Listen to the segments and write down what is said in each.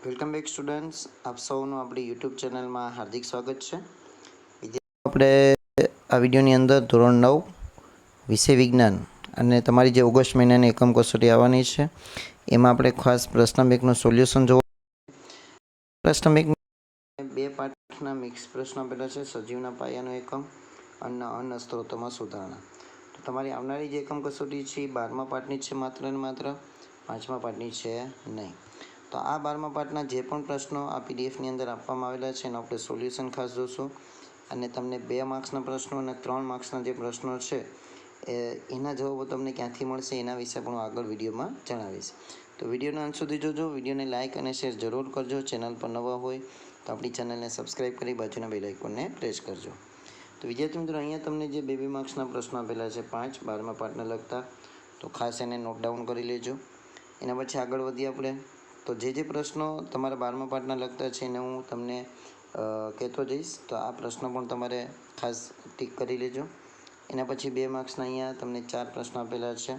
Welcome back students, આપ સૌનું આપણી યુટ્યુબ ચેનલમાં હાર્દિક સ્વાગત છે. આપણે આ વિડીયોની અંદર ધોરણ 9 વિષય વિજ્ઞાન અને તમારી જે ઓગસ્ટ મહિનાની એકમ કસોટી આવવાની છે એમાં આપણે ખાસ પ્રશ્ન બેંકનું સોલ્યુશન જોવા. પ્રશ્ન બેંક બે પાઠના મિક્સ પ્રશ્નો આપેલા છે. સજીવના પાયાનો એકમ અને અન્ન સ્ત્રોતોમાં સુધારણા. તો તમારી આવનારી જે એકમ કસોટી છે એ 12મા પાઠની છે માત્ર ને માત્ર, 5મા પાઠની છે નહીં. તો આ 12મા પાઠના જે પણ પ્રશ્નો આ પીડીએફની અંદર આપવામાં આવેલા છે એનું આપણે સોલ્યુશન ખાસ જોશું અને તમને 2 માર્ક્સના પ્રશ્નો અને 3 માર્ક્સના જે પ્રશ્નો છે એના જવાબો તમને ક્યાંથી મળશે એના વિશે પણ આગળ વિડીયોમાં જણાવીશ. તો વિડીયોના અંત સુધી જોજો. વિડીયોને લાઇક અને શેર જરૂર કરજો. ચેનલ પર નવા હોય તો આપણી ચેનલને સબસ્ક્રાઈબ કરી બાજુના બેલ આઇકોનને પ્રેસ કરજો. તો વિદ્યાર્થી મિત્રો, અહીંયા તમને જે 2 માર્ક્સના પ્રશ્નો આપેલા છે 5 12મા પાઠને લગતા, તો ખાસ એને નોટ ડાઉન કરી લેજો. એના પછી આગળ વધીએ આપણે. તો જે પ્રશ્નો તમારા 12મા પાઠના લગતા છે એને હું તમને કહેતો જઈશ. તો આ પ્રશ્નો પણ તમારે ખાસ ટીક કરી લેજો. એના પછી 2 માર્ક્સના અહીંયા તમને 4 પ્રશ્નો આપેલા છે,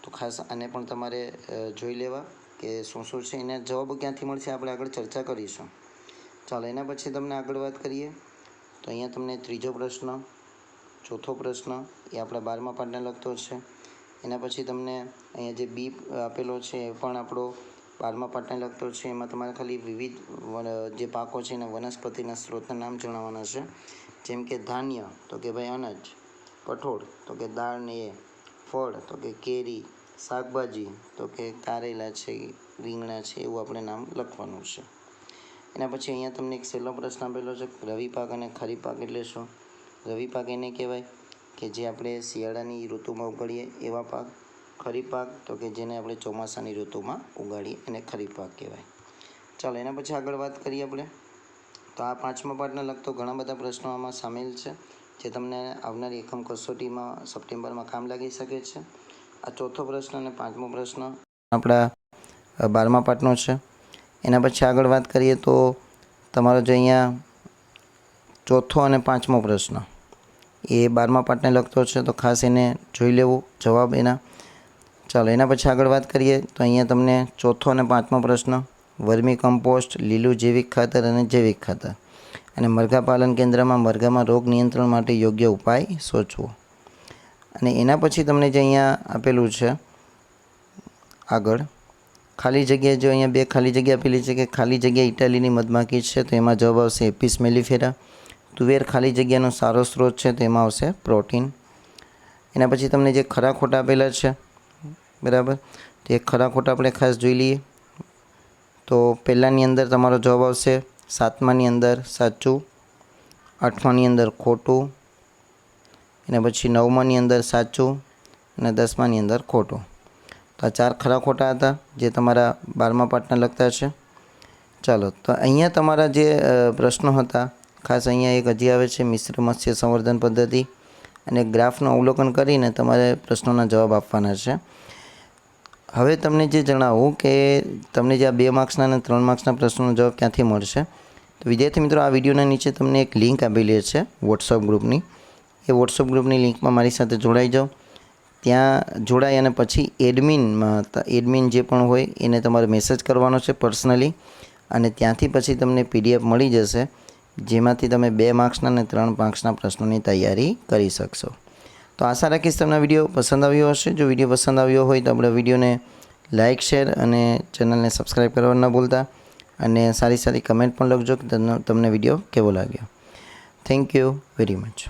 તો ખાસ આને પણ તમારે જોઈ લેવા કે શું શું છે, એના જવાબો ક્યાંથી મળશે આપણે આગળ ચર્ચા કરીશું. ચાલો, એના પછી તમને આગળ વાત કરીએ. તો અહીંયા તમને ત્રીજો પ્રશ્ન, ચોથો પ્રશ્ન એ આપણા 12મા પાઠને લગતો છે. એના પછી તમને અહીંયા જે બી આપેલો છે એ પણ આપણો 12મા પાઠને લગતો છે. એમાં તમારે ખાલી વિવિધ જે પાકો છે એના વનસ્પતિના સ્ત્રોતના નામ જણાવવાના છે. જેમ કે ધાન્ય તો કે ભાઈ અનાજ, કઠોળ તો કે દાળ ને એ, ફળ તો કે કેરી, શાકભાજી તો કે કારેલા છે, રીંગણા છે, એવું આપણે નામ લખવાનું છે. એના પછી અહીંયા તમને એક છેલ્લો પ્રશ્ન આપેલો છે, રવિ પાક અને ખરીફ પાક એટલે શું? રવિ પાક એને કહેવાય કે જે આપણે શિયાળાની ઋતુમાં ઉગાડીએ એવા પાક. ખરીફ પાક તો કે જેને આપણે ચોમાસાની ઋતુમાં ઉગાડીએ એને ખરીફ પાક કહેવાય. ચાલો, એના પછી આગળ વાત કરીએ આપણે. તો આ 5મા પાઠને લગતો ઘણા બધા પ્રશ્નો આમાં સામેલ છે જે તમને આવનારી એકમ કસોટીમાં સપ્ટેમ્બરમાં કામ લાગી શકે છે. આ ચોથો પ્રશ્ન અને 5મો પ્રશ્ન આપણા 12મા પાઠનો છે. એના પછી આગળ વાત કરીએ તો તમારો જે અહીંયા ચોથો અને 5મો પ્રશ્ન એ 12મા પાઠને લગતો છે, તો ખાસ એને જોઈ લેવું જવાબ એના. ચાલો, એના પછી આગળ વાત કરીએ તો અહીંયા તમને ચોથો અને 5મો પ્રશ્ન, વર્મી કમ્પોસ્ટ, લીલું જૈવિક ખાતર અને જૈવિક ખાતર અને મરઘા પાલન કેન્દ્રમાં મરઘામાં રોગ નિયંત્રણ માટે યોગ્ય ઉપાય સૂચવો. અને એના પછી તમને જે અહીંયા આપેલું છે આગળ ખાલી જગ્યા, જો અહીંયા 2 ખાલી જગ્યા આપેલી છે કે ખાલી જગ્યા ઇટાલીની મધમાખી છે તો એમાં જવાબ આવશે એપિસ મેલિફેરા. તુવેર ખાલી જગ્યાનો સારો સ્ત્રોત છે તો એમાં આવશે પ્રોટીન. એના પછી તમને જે ખરા ખોટા આપેલા છે, બરાબર, તો એ ખરા ખોટા આપણે ખાસ જોઈ લઈએ. તો પહેલાંની અંદર તમારો જવાબ આવશે 7માની અંદર સાચું, 8માની અંદર ખોટું, એના પછી 9માની અંદર સાચું અને 10માની અંદર ખોટું. તો આ 4 ખરા ખોટા હતા જે તમારા 12મા પાઠના લગતા છે. ચાલો, તો અહીંયા તમારા જે પ્રશ્નો હતા ખાસ અહીંયા એક હજી આવે છે મિશ્ર મત્સ્ય સંવર્ધન પદ્ધતિ, અને ગ્રાફનું અવલોકન કરીને તમારે પ્રશ્નોના જવાબ આપવાના છે. હવે તમને જે જણાવું કે તમને જે આ 2 માર્ક્સના અને 3 માર્ક્સના પ્રશ્નોનો જવાબ ક્યાંથી મળશે. તો વિદ્યાર્થી મિત્રો, આ વિડીયોના નીચે તમને એક લિંક આપેલી છે વોટ્સઅપ ગ્રુપની. એ વોટ્સઅપ ગ્રુપની લિંકમાં મારી સાથે જોડાઈ જાઓ. ત્યાં જોડાઈ અને પછી એડમિન જે પણ હોય એને તમારે મેસેજ કરવાનો છે પર્સનલી, અને ત્યાંથી પછી તમને પીડીએફ મળી જશે જેમાંથી તમે 2 માર્ક્સના અને 3 માર્ક્સના પ્રશ્નોની તૈયારી કરી શકશો. તો આશા રાખીશ તમને વિડીયો પસંદ આવ્યો હશે. જો વિડીયો પસંદ આવ્યો હોય તો આપણે વિડીયોને લાઇક, શેર અને ચેનલને સબસ્ક્રાઈબ કરવા ન ભૂલતા, અને સારી કમેન્ટ પણ લખજો કે તમને વિડીયો કેવો લાગ્યો. Thank you very much.